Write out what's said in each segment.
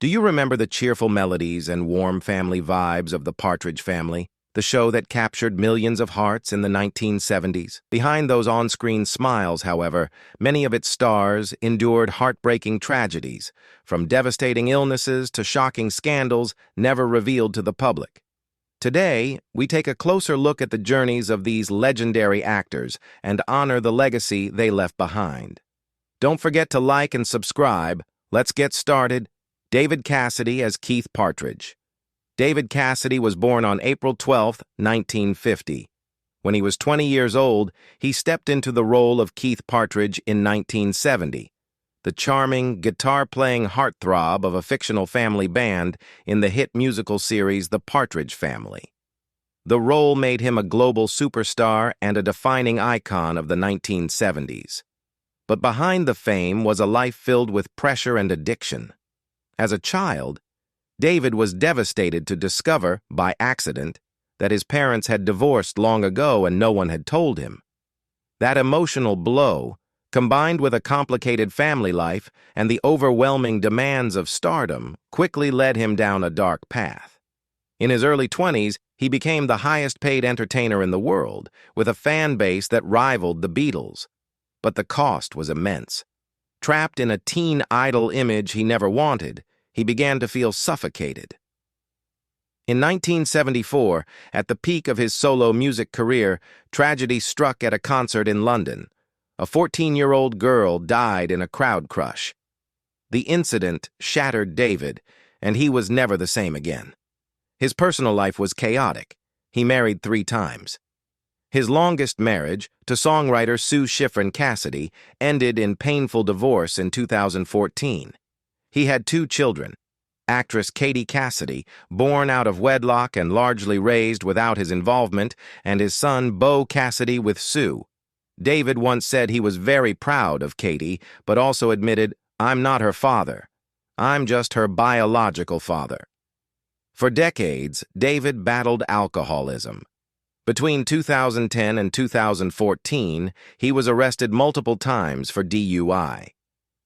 Do you remember the cheerful melodies and warm family vibes of the Partridge Family, the show that captured millions of hearts in the 1970s? Behind those on-screen smiles, however, many of its stars endured heartbreaking tragedies, from devastating illnesses to shocking scandals never revealed to the public. Today, we take a closer look at the journeys of these legendary actors and honor the legacy they left behind. Don't forget to like and subscribe. Let's get started. David Cassidy as Keith Partridge. David Cassidy was born on April 12, 1950. When he was 20 years old, he stepped into the role of Keith Partridge in 1970, the charming, guitar-playing heartthrob of a fictional family band in the hit musical series The Partridge Family. The role made him a global superstar and a defining icon of the 1970s. But behind the fame was a life filled with pressure and addiction. As a child, David was devastated to discover, by accident, that his parents had divorced long ago and no one had told him. That emotional blow, combined with a complicated family life and the overwhelming demands of stardom, quickly led him down a dark path. In his early 20s, he became the highest-paid entertainer in the world, with a fan base that rivaled the Beatles. But the cost was immense. Trapped in a teen idol image he never wanted, he began to feel suffocated. In 1974, at the peak of his solo music career, tragedy struck at a concert in London. A 14-year-old girl died in a crowd crush. The incident shattered David, and he was never the same again. His personal life was chaotic. He married 3 times. His longest marriage, to songwriter Suzanne Cassidy, ended in painful divorce in 2014. He had 2 children, actress Katie Cassidy, born out of wedlock and largely raised without his involvement, and his son Bo Cassidy with Sue. David once said he was very proud of Katie, but also admitted, "I'm not her father. I'm just her biological father." For decades, David battled alcoholism. Between 2010 and 2014, he was arrested multiple times for DUI.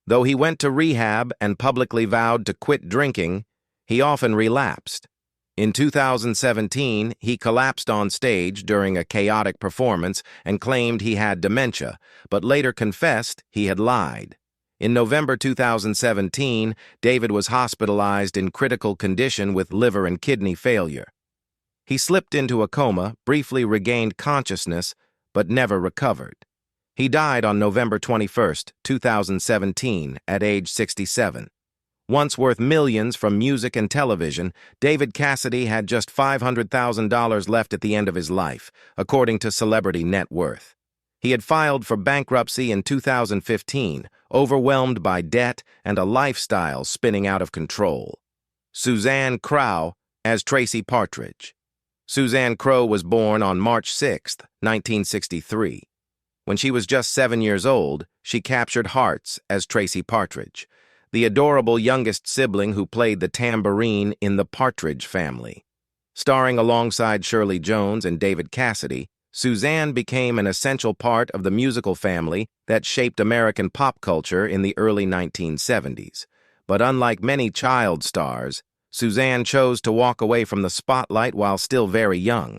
Though he went to rehab and publicly vowed to quit drinking, he often relapsed. In 2017, he collapsed on stage during a chaotic performance and claimed he had dementia, but later confessed he had lied. In November 2017, David was hospitalized in critical condition with liver and kidney failure. He slipped into a coma, briefly regained consciousness, but never recovered. He died on November 21, 2017, at age 67. Once worth millions from music and television, David Cassidy had just $500,000 left at the end of his life, according to Celebrity Net Worth. He had filed for bankruptcy in 2015, overwhelmed by debt and a lifestyle spinning out of control. Suzanne Crough as Tracy Partridge. Suzanne Crough was born on March 6, 1963. When she was just 7 years old, she captured hearts as Tracy Partridge, the adorable youngest sibling who played the tambourine in The Partridge Family. Starring alongside Shirley Jones and David Cassidy, Suzanne became an essential part of the musical family that shaped American pop culture in the early 1970s. But unlike many child stars, Suzanne chose to walk away from the spotlight while still very young.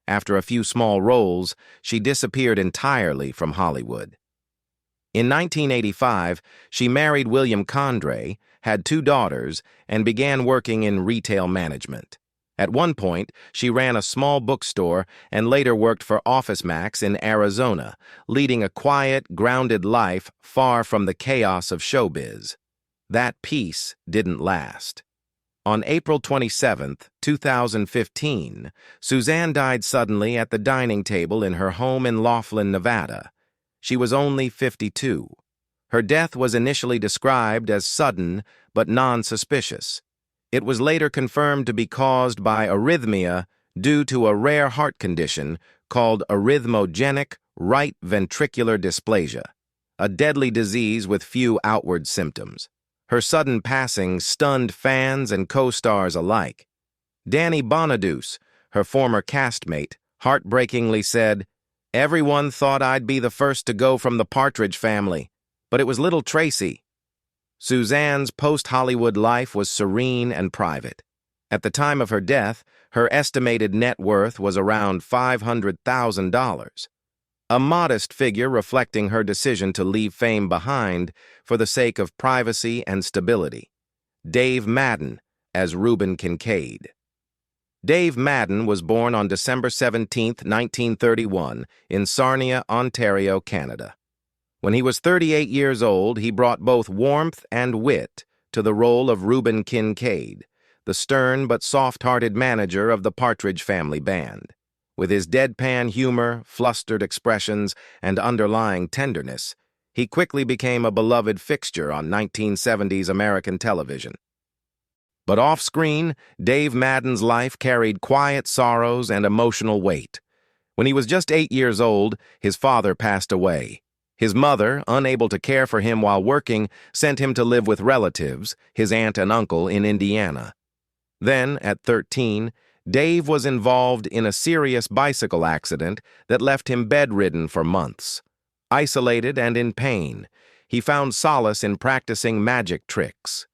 After a few small roles, she disappeared entirely from Hollywood. In 1985, she married William Condrey, had 2 daughters, and began working in retail management. At one point, she ran a small bookstore and later worked for OfficeMax in Arizona, leading a quiet, grounded life far from the chaos of showbiz. That peace didn't last. On April 27, 2015, Suzanne died suddenly at the dining table in her home in Laughlin, Nevada. She was only 52. Her death was initially described as sudden but non-suspicious. It was later confirmed to be caused by arrhythmia due to a rare heart condition called arrhythmogenic right ventricular dysplasia, a deadly disease with few outward symptoms. Her sudden passing stunned fans and co-stars alike. Danny Bonaduce, her former castmate, heartbreakingly said, "Everyone thought I'd be the first to go from the Partridge Family, but it was little Tracy." Suzanne's post-Hollywood life was serene and private. At the time of her death, her estimated net worth was around $500,000, a modest figure reflecting her decision to leave fame behind for the sake of privacy and stability. Dave Madden as Reuben Kincaid. Dave Madden was born on December 17, 1931, in Sarnia, Ontario, Canada. When he was 38 years old, he brought both warmth and wit to the role of Reuben Kincaid, the stern but soft-hearted manager of the Partridge family band. With his deadpan humor, flustered expressions, and underlying tenderness, he quickly became a beloved fixture on 1970s American television. But off-screen, Dave Madden's life carried quiet sorrows and emotional weight. When he was just 8 years old, his father passed away. His mother, unable to care for him while working, sent him to live with relatives, his aunt and uncle, in Indiana. Then, at 13, Dave was involved in a serious bicycle accident that left him bedridden for months. Isolated and in pain, he found solace in practicing magic tricks.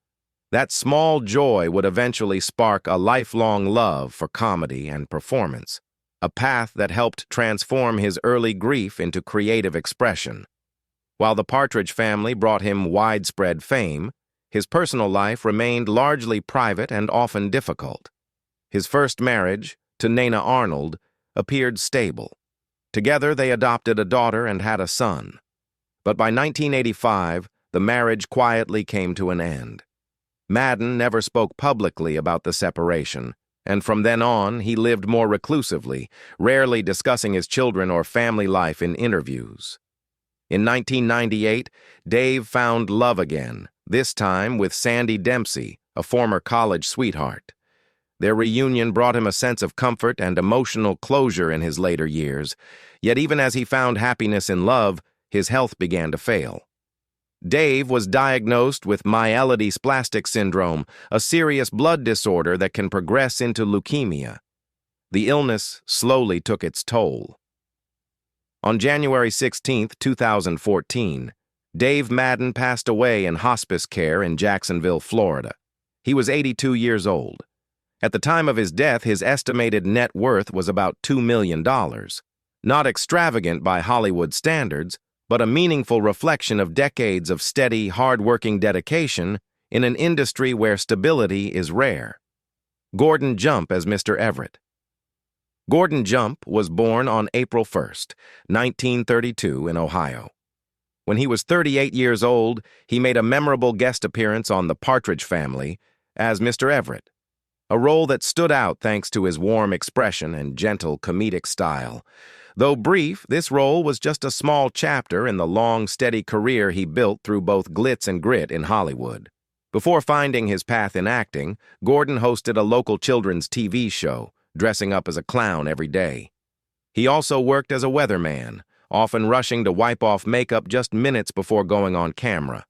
That small joy would eventually spark a lifelong love for comedy and performance, a path that helped transform his early grief into creative expression. While the Partridge family brought him widespread fame, his personal life remained largely private and often difficult. His first marriage, to Neher Arnold, appeared stable. Together they adopted a daughter and had a son. But by 1985, the marriage quietly came to an end. Madden never spoke publicly about the separation, and from then on he lived more reclusively, rarely discussing his children or family life in interviews. In 1998, Dave found love again, this time with Sandy Dempsey, a former college sweetheart. Their reunion brought him a sense of comfort and emotional closure in his later years, yet even as he found happiness in love, his health began to fail. Dave was diagnosed with myelodysplastic syndrome, a serious blood disorder that can progress into leukemia. The illness slowly took its toll. On January 16, 2014, Dave Madden passed away in hospice care in Jacksonville, Florida. He was 82 years old. At the time of his death, his estimated net worth was about $2 million. Not extravagant by Hollywood standards, but a meaningful reflection of decades of steady, hard-working dedication in an industry where stability is rare. Gordon Jump as Mr. Everett. Gordon Jump was born on April 1, 1932, in Ohio. When he was 38 years old, he made a memorable guest appearance on The Partridge Family as Mr. Everett, a role that stood out thanks to his warm expression and gentle comedic style. Though brief, this role was just a small chapter in the long, steady career he built through both glitz and grit in Hollywood. Before finding his path in acting, Gordon hosted a local children's TV show, dressing up as a clown every day. He also worked as a weatherman, often rushing to wipe off makeup just minutes before going on camera.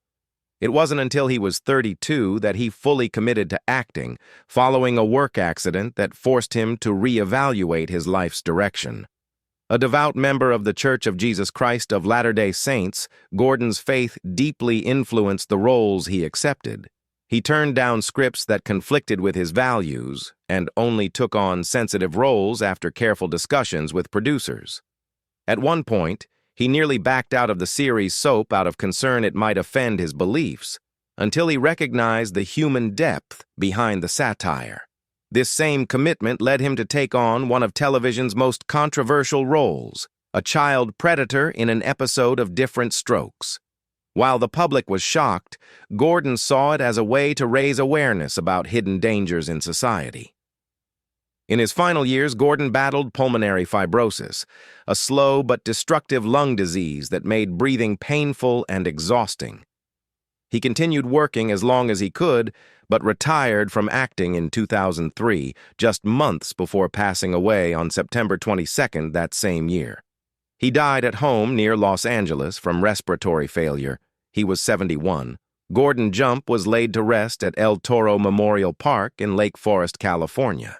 It wasn't until he was 32 that he fully committed to acting, following a work accident that forced him to reevaluate his life's direction. A devout member of the Church of Jesus Christ of Latter-day Saints, Gordon's faith deeply influenced the roles he accepted. He turned down scripts that conflicted with his values and only took on sensitive roles after careful discussions with producers. At one point, he nearly backed out of the series soap out of concern it might offend his beliefs, until he recognized the human depth behind the satire. This same commitment led him to take on one of television's most controversial roles, a child predator in an episode of Different Strokes. While the public was shocked, Gordon saw it as a way to raise awareness about hidden dangers in society. In his final years, Gordon battled pulmonary fibrosis, a slow but destructive lung disease that made breathing painful and exhausting. He continued working as long as he could, but retired from acting in 2003, just months before passing away on September 22nd that same year. He died at home near Los Angeles from respiratory failure. He was 71. Gordon Jump was laid to rest at El Toro Memorial Park in Lake Forest, California.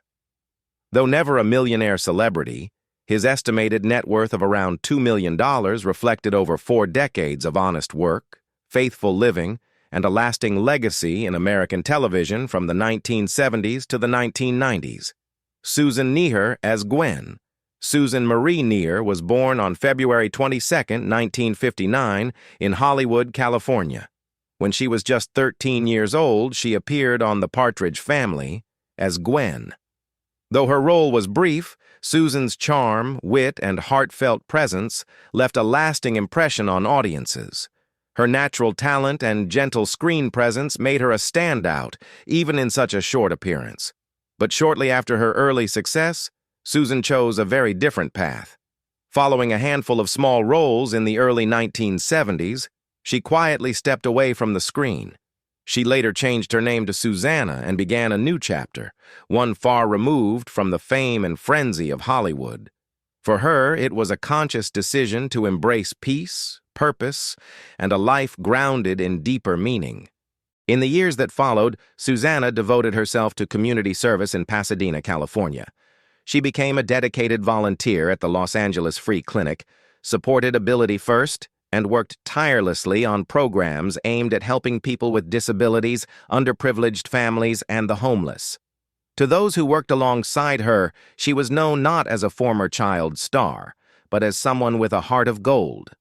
Though never a millionaire celebrity, his estimated net worth of around $2 million reflected over 4 decades of honest work, faithful living, and a lasting legacy in American television from the 1970s to the 1990s. Susan Neher as Gwen. Susan Marie Neher was born on February 22, 1959, in Hollywood, California. When she was just 13 years old, she appeared on The Partridge Family as Gwen. Though her role was brief, Susan's charm, wit, and heartfelt presence left a lasting impression on audiences. Her natural talent and gentle screen presence made her a standout, even in such a short appearance. But shortly after her early success, Susan chose a very different path. Following a handful of small roles in the early 1970s, she quietly stepped away from the screen. She later changed her name to Susanna and began a new chapter, one far removed from the fame and frenzy of Hollywood. For her, it was a conscious decision to embrace peace, purpose, and a life grounded in deeper meaning. In the years that followed, Susanna devoted herself to community service in Pasadena, California. She became a dedicated volunteer at the Los Angeles Free Clinic, supported Ability First, and worked tirelessly on programs aimed at helping people with disabilities, underprivileged families, and the homeless. To those who worked alongside her, she was known not as a former child star, but as someone with a heart of gold.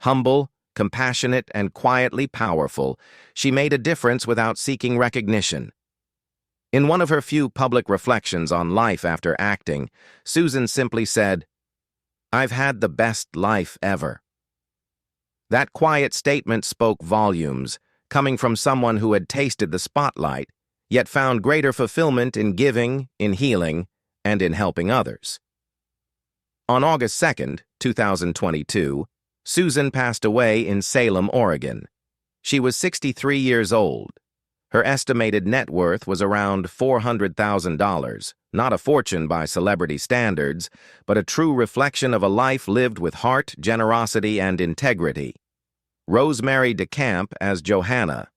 Humble, compassionate, and quietly powerful, she made a difference without seeking recognition. In one of her few public reflections on life after acting, Susan simply said, "I've had the best life ever." That quiet statement spoke volumes, coming from someone who had tasted the spotlight, yet found greater fulfillment in giving, in healing, and in helping others. On August 2, 2022, Susan passed away in Salem, Oregon. She was 63 years old. Her estimated net worth was around $400,000, not a fortune by celebrity standards, but a true reflection of a life lived with heart, generosity, and integrity. Rosemary DeCamp as Johanna.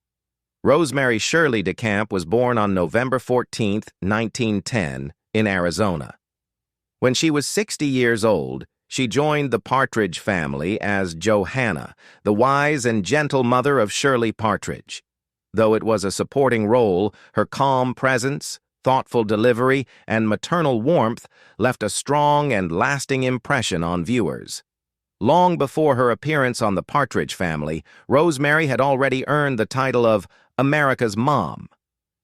Rosemary Shirley DeCamp was born on November 14, 1910, in Arizona. When she was 60 years old, she joined the Partridge family as Johanna, the wise and gentle mother of Shirley Partridge. Though it was a supporting role, her calm presence, thoughtful delivery, and maternal warmth left a strong and lasting impression on viewers. Long before her appearance on The Partridge Family, Rosemary had already earned the title of America's Mom.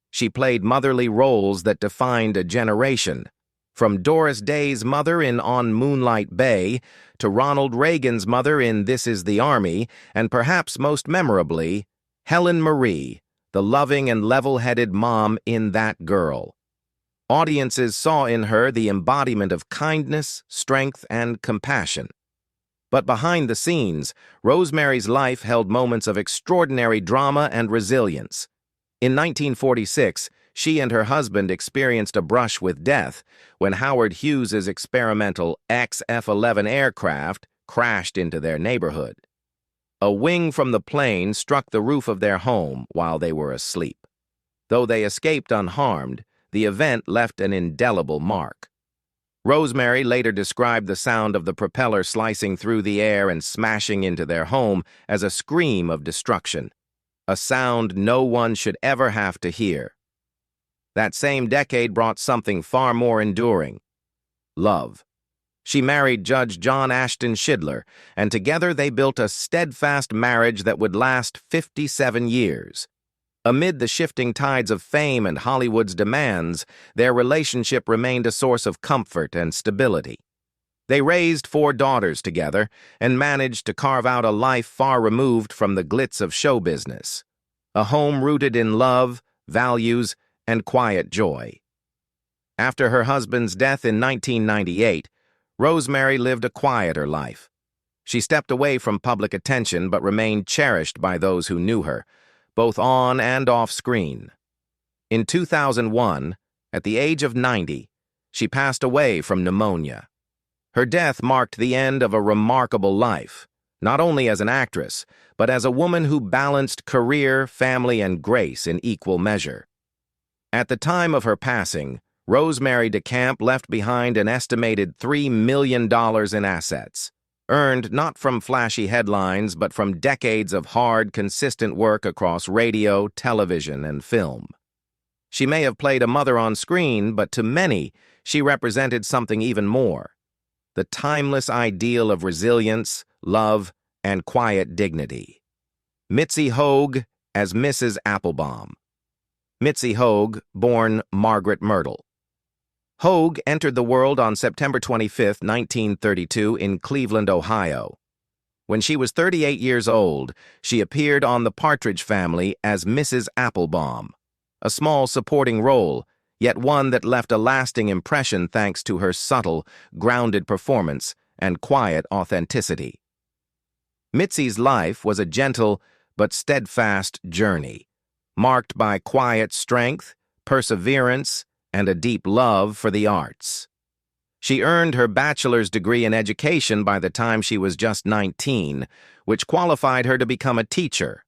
She played motherly roles that defined a generation, from Doris Day's mother in On Moonlight Bay to Ronald Reagan's mother in This Is the Army, and perhaps most memorably, Helen Marie, the loving and level-headed mom in That Girl. Audiences saw in her the embodiment of kindness, strength, and compassion. But behind the scenes, Rosemary's life held moments of extraordinary drama and resilience. In 1946, she and her husband experienced a brush with death when Howard Hughes's experimental XF-11 aircraft crashed into their neighborhood. A wing from the plane struck the roof of their home while they were asleep. Though they escaped unharmed, the event left an indelible mark. Rosemary later described the sound of the propeller slicing through the air and smashing into their home as a scream of destruction, a sound no one should ever have to hear. That same decade brought something far more enduring: love. She married Judge John Ashton Shidler, and together they built a steadfast marriage that would last 57 years. Amid the shifting tides of fame and Hollywood's demands, their relationship remained a source of comfort and stability. They raised 4 daughters together and managed to carve out a life far removed from the glitz of show business, a home rooted in love, values, and quiet joy. After her husband's death in 1998, Rosemary lived a quieter life. She stepped away from public attention but remained cherished by those who knew her, both on and off screen. In 2001, at the age of 90, she passed away from pneumonia. Her death marked the end of a remarkable life, not only as an actress, but as a woman who balanced career, family, and grace in equal measure. At the time of her passing, Rosemary DeCamp left behind an estimated $3 million in assets. earned not from flashy headlines but from decades of hard, consistent work across radio, television, and film. She may have played a mother on screen, but to many, she represented something even more: the timeless ideal of resilience, love, and quiet dignity. Mitzi Hoag as Mrs. Applebaum. Mitzi Hoag, born Margaret Myrtle. Hoag entered the world on September 25, 1932, in Cleveland, Ohio. When she was 38 years old, she appeared on The Partridge Family as Mrs. Applebaum, a small supporting role, yet one that left a lasting impression thanks to her subtle, grounded performance and quiet authenticity. Mitzi's life was a gentle but steadfast journey, marked by quiet strength, perseverance, and a deep love for the arts. She earned her bachelor's degree in education by the time she was just 19, which qualified her to become a teacher.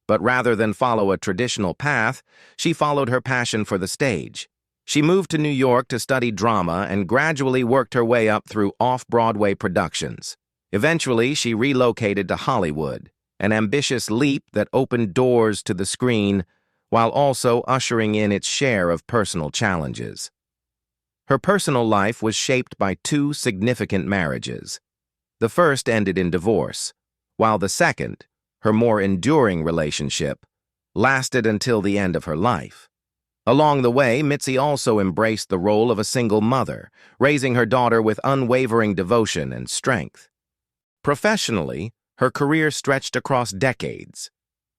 But rather than follow a traditional path, she followed her passion for the stage. She moved to New York to study drama and gradually worked her way up through off-Broadway productions. Eventually, she relocated to Hollywood, an ambitious leap that opened doors to the screen while also ushering in its share of personal challenges. Her personal life was shaped by two significant marriages. The first ended in divorce, while the second, her more enduring relationship, lasted until the end of her life. Along the way, Mitzi also embraced the role of a single mother, raising her daughter with unwavering devotion and strength. Professionally, her career stretched across decades.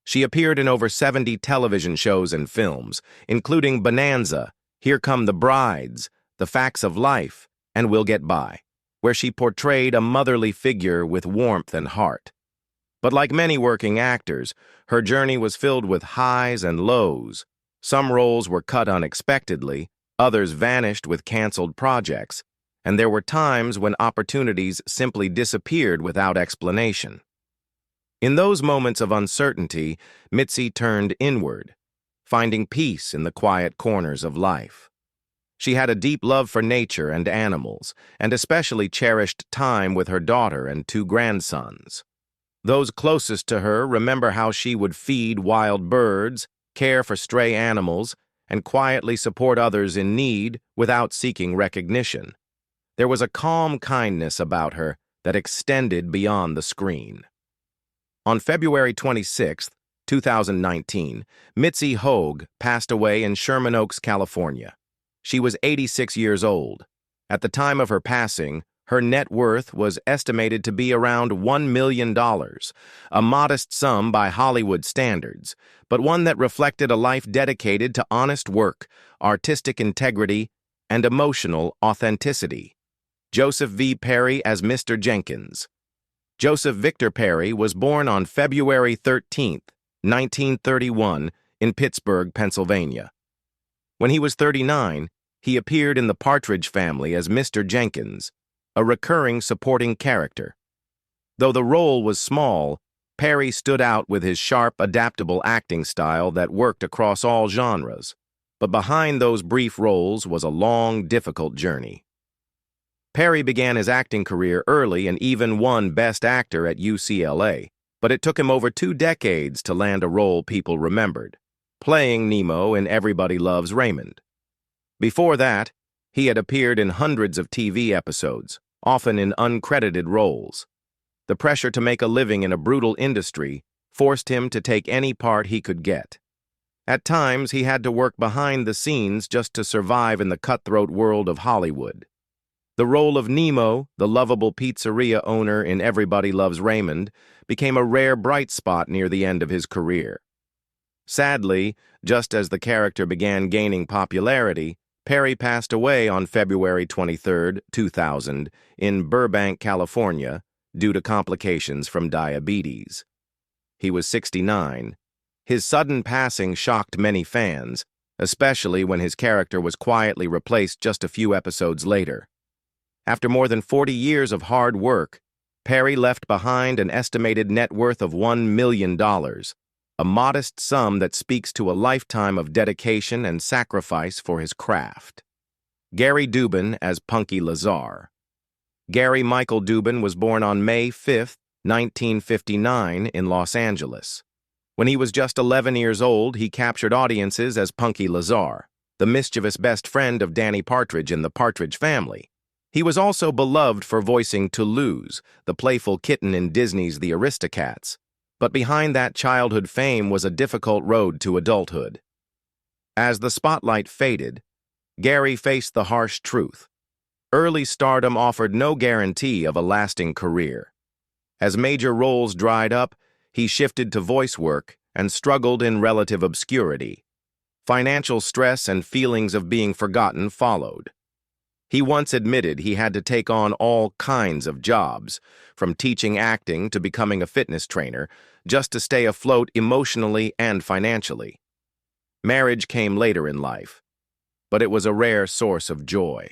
She appeared in over 70 television shows and films, including Bonanza, Here Come the Brides, The Facts of Life, and We'll Get By, where she portrayed a motherly figure with warmth and heart. But like many working actors, her journey was filled with highs and lows. Some roles were cut unexpectedly, others vanished with canceled projects, and there were times when opportunities simply disappeared without explanation. In those moments of uncertainty, Mitzi turned inward, finding peace in the quiet corners of life. She had a deep love for nature and animals, and especially cherished time with her daughter and two grandsons. Those closest to her remember how she would feed wild birds, care for stray animals, and quietly support others in need without seeking recognition. There was a calm kindness about her that extended beyond the screen. On February 26, 2019, Mitzi Hoag passed away in Sherman Oaks, California. She was 86 years old. At the time of her passing, her net worth was estimated to be around $1 million, a modest sum by Hollywood standards, but one that reflected a life dedicated to honest work, artistic integrity, and emotional authenticity. Joseph V. Perry as Mr. Jenkins. Joseph Victor Perry was born on February 13, 1931, in Pittsburgh, Pennsylvania. When he was 39, he appeared in The Partridge Family as Mr. Jenkins, a recurring supporting character. Though the role was small, Perry stood out with his sharp, adaptable acting style that worked across all genres. But behind those brief roles was a long, difficult journey. Perry began his acting career early and even won Best Actor at UCLA, but it took him over 2 decades to land a role people remembered, playing Nemo in Everybody Loves Raymond. Before that, he had appeared in hundreds of TV episodes, often in uncredited roles. The pressure to make a living in a brutal industry forced him to take any part he could get. At times, he had to work behind the scenes just to survive in the cutthroat world of Hollywood. The role of Nemo, the lovable pizzeria owner in Everybody Loves Raymond, became a rare bright spot near the end of his career. Sadly, just as the character began gaining popularity, Perry passed away on February 23, 2000, in Burbank, California, due to complications from diabetes. He was 69. His sudden passing shocked many fans, especially when his character was quietly replaced just a few episodes later. After more than 40 years of hard work, Perry left behind an estimated net worth of $1 million, a modest sum that speaks to a lifetime of dedication and sacrifice for his craft. Gary Dubin as Punky Lazar. Gary Michael Dubin was born on May 5, 1959, in Los Angeles. When he was just 11 years old, he captured audiences as Punky Lazar, the mischievous best friend of Danny Partridge in the Partridge Family. He was also beloved for voicing Toulouse, the playful kitten in Disney's The Aristocats. But behind that childhood fame was a difficult road to adulthood. As the spotlight faded, Gary faced the harsh truth. Early stardom offered no guarantee of a lasting career. As major roles dried up, he shifted to voice work and struggled in relative obscurity. Financial stress and feelings of being forgotten followed. He once admitted he had to take on all kinds of jobs, from teaching acting to becoming a fitness trainer, just to stay afloat emotionally and financially. Marriage came later in life, but it was a rare source of joy.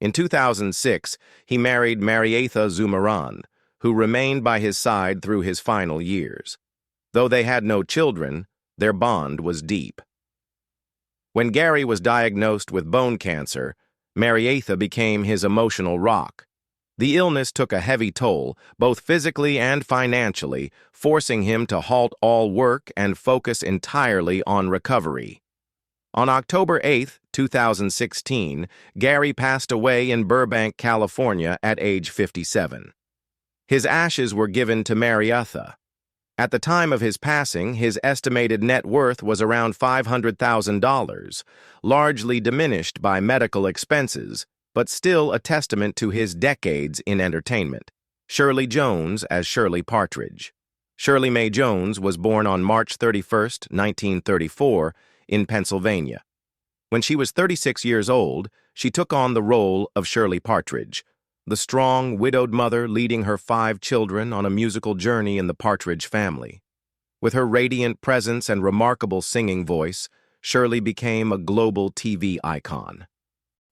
In 2006, he married Marietha Zumaran, who remained by his side through his final years. Though they had no children, their bond was deep. When Gary was diagnosed with bone cancer, Marietha became his emotional rock. The illness took a heavy toll, both physically and financially, forcing him to halt all work and focus entirely on recovery. On October 8, 2016, Gary passed away in Burbank, California at age 57. His ashes were given to Marietha. At the time of his passing, his estimated net worth was around $500,000, largely diminished by medical expenses, but still a testament to his decades in entertainment. Shirley Jones as Shirley Partridge. Shirley Mae Jones was born on March 31, 1934, in Pennsylvania. When she was 36 years old, she took on the role of Shirley Partridge, the strong, widowed mother leading her 5 children on a musical journey in the Partridge family. With her radiant presence and remarkable singing voice, Shirley became a global TV icon.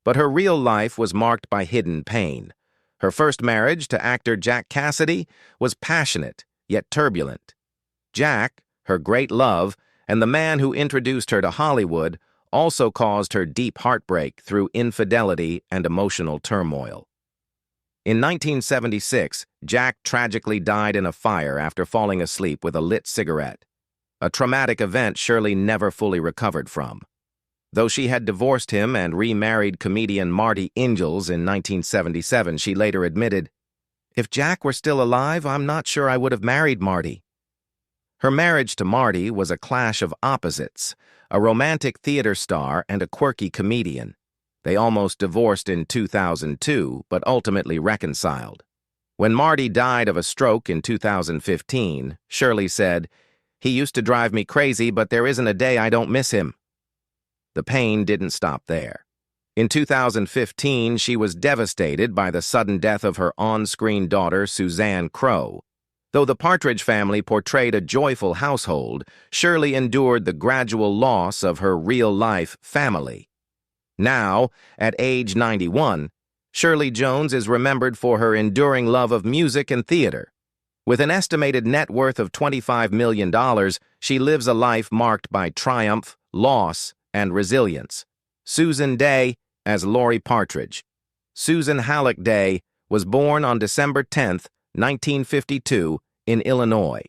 But her real life was marked by hidden pain. Her first marriage to actor Jack Cassidy was passionate, yet turbulent. Jack, her great love, and the man who introduced her to Hollywood, also caused her deep heartbreak through infidelity and emotional turmoil. In 1976, Jack tragically died in a fire after falling asleep with a lit cigarette, a traumatic event Shirley never fully recovered from. Though she had divorced him and remarried comedian Marty Ingalls in 1977, she later admitted, "If Jack were still alive, I'm not sure I would have married Marty." Her marriage to Marty was a clash of opposites, a romantic theater star and a quirky comedian. They almost divorced in 2002, but ultimately reconciled. When Marty died of a stroke in 2015, Shirley said, "He used to drive me crazy, but there isn't a day I don't miss him." The pain didn't stop there. In 2015, she was devastated by the sudden death of her on-screen daughter, Suzanne Crough. Though the Partridge family portrayed a joyful household, Shirley endured the gradual loss of her real-life family. Now, at age 91, Shirley Jones is remembered for her enduring love of music and theater. With an estimated net worth of $25 million, she lives a life marked by triumph, loss, and resilience. Susan Day as Laurie Partridge. Susan Halleck Day was born on December 10, 1952, in Illinois.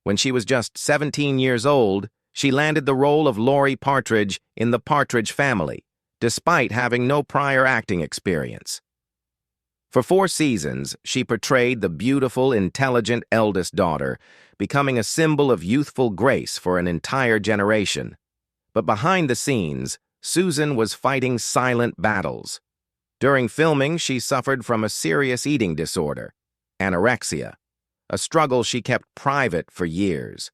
When she was just 17 years old, she landed the role of Laurie Partridge in the Partridge Family, despite having no prior acting experience. For 4 seasons, she portrayed the beautiful, intelligent eldest daughter, becoming a symbol of youthful grace for an entire generation. But behind the scenes, Susan was fighting silent battles. During filming, she suffered from a serious eating disorder, anorexia, a struggle she kept private for years.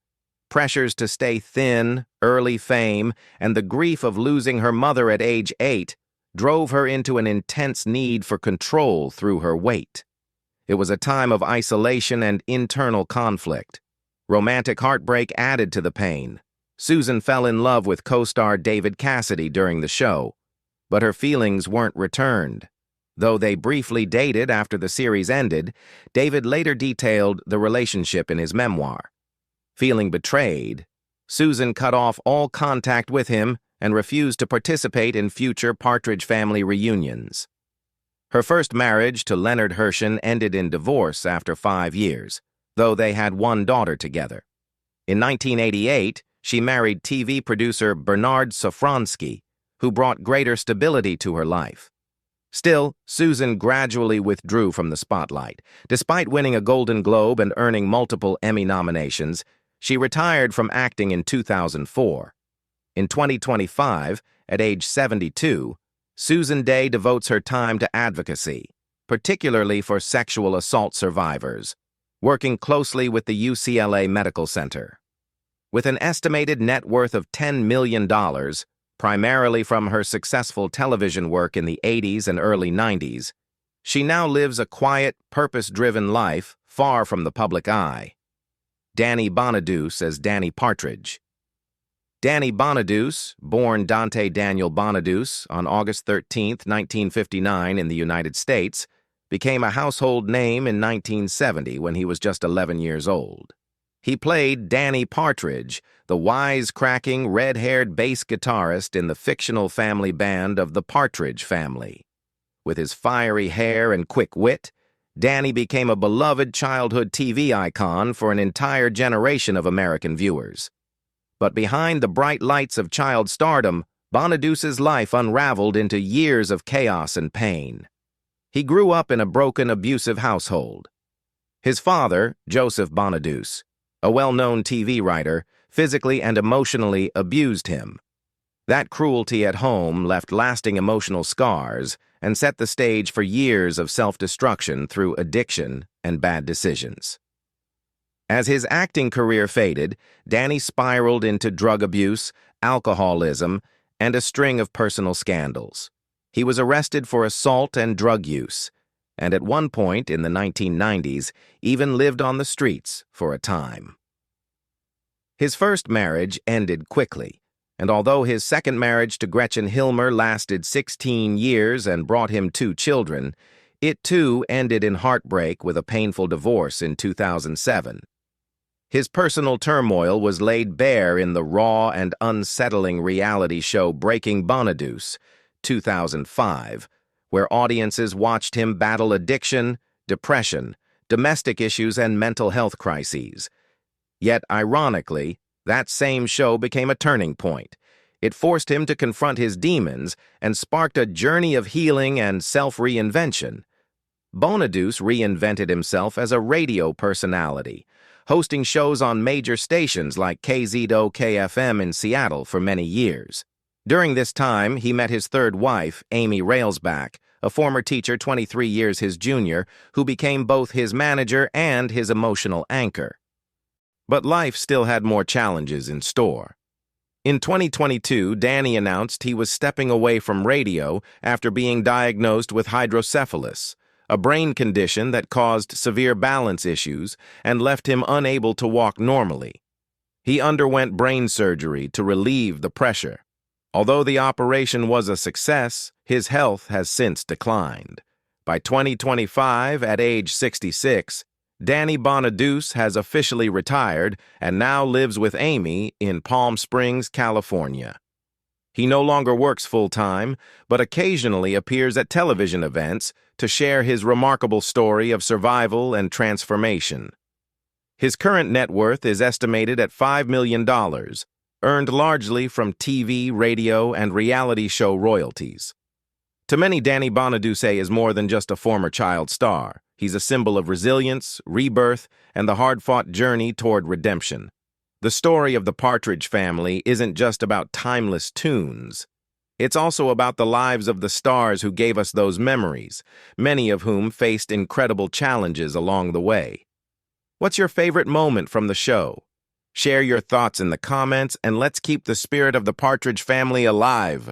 Pressures to stay thin, early fame, and the grief of losing her mother at age 8 drove her into an intense need for control through her weight. It was a time of isolation and internal conflict. Romantic heartbreak added to the pain. Susan fell in love with co-star David Cassidy during the show, but her feelings weren't returned. Though they briefly dated after the series ended, David later detailed the relationship in his memoir. Feeling betrayed, Susan cut off all contact with him and refused to participate in future Partridge family reunions. Her first marriage to Leonard Hershen ended in divorce after 5 years, though they had one daughter together. In 1988, she married TV producer Bernard Sofransky, who brought greater stability to her life. Still, Susan gradually withdrew from the spotlight. Despite winning a Golden Globe and earning multiple Emmy nominations, she retired from acting in 2004. In 2025, at age 72, Susan Day devotes her time to advocacy, particularly for sexual assault survivors, working closely with the UCLA Medical Center. With an estimated net worth of $10 million, primarily from her successful television work in the 80s and early 90s, she now lives a quiet, purpose-driven life far from the public eye. Danny Bonaduce as Danny Partridge. Danny Bonaduce, born Dante Daniel Bonaduce on August 13, 1959 in the United States, became a household name in 1970 when he was just 11 years old. He played Danny Partridge, the wise-cracking, red-haired bass guitarist in the fictional family band of the Partridge Family. With his fiery hair and quick wit, Danny became a beloved childhood TV icon for an entire generation of American viewers. But behind the bright lights of child stardom, Bonaduce's life unraveled into years of chaos and pain. He grew up in a broken, abusive household. His father, Joseph Bonaduce, a well-known TV writer, physically and emotionally abused him. That cruelty at home left lasting emotional scars and set the stage for years of self-destruction through addiction and bad decisions. As his acting career faded, Danny spiraled into drug abuse, alcoholism, and a string of personal scandals. He was arrested for assault and drug use, and at one point in the 1990s, even lived on the streets for a time. His first marriage ended quickly, and although his second marriage to Gretchen Hilmer lasted 16 years and brought him 2 children, it too ended in heartbreak with a painful divorce in 2007. His personal turmoil was laid bare in the raw and unsettling reality show Breaking Bonaduce, 2005, where audiences watched him battle addiction, depression, domestic issues, and mental health crises. Yet, ironically, that same show became a turning point. It forced him to confront his demons and sparked a journey of healing and self-reinvention. Bonaduce reinvented himself as a radio personality, hosting shows on major stations like KZO-KFM in Seattle for many years. During this time, he met his third wife, Amy Railsback, a former teacher 23 years his junior, who became both his manager and his emotional anchor. But life still had more challenges in store. In 2022, Danny announced he was stepping away from radio after being diagnosed with hydrocephalus, a brain condition that caused severe balance issues and left him unable to walk normally. He underwent brain surgery to relieve the pressure. Although the operation was a success, his health has since declined. By 2025, at age 66, Danny Bonaduce has officially retired and now lives with Amy in Palm Springs, California. He no longer works full-time, but occasionally appears at television events to share his remarkable story of survival and transformation. His current net worth is estimated at $5 million, earned largely from TV, radio, and reality show royalties. To many, Danny Bonaduce is more than just a former child star. He's a symbol of resilience, rebirth, and the hard-fought journey toward redemption. The story of the Partridge Family isn't just about timeless tunes. It's also about the lives of the stars who gave us those memories, many of whom faced incredible challenges along the way. What's your favorite moment from the show? Share your thoughts in the comments, and let's keep the spirit of the Partridge Family alive.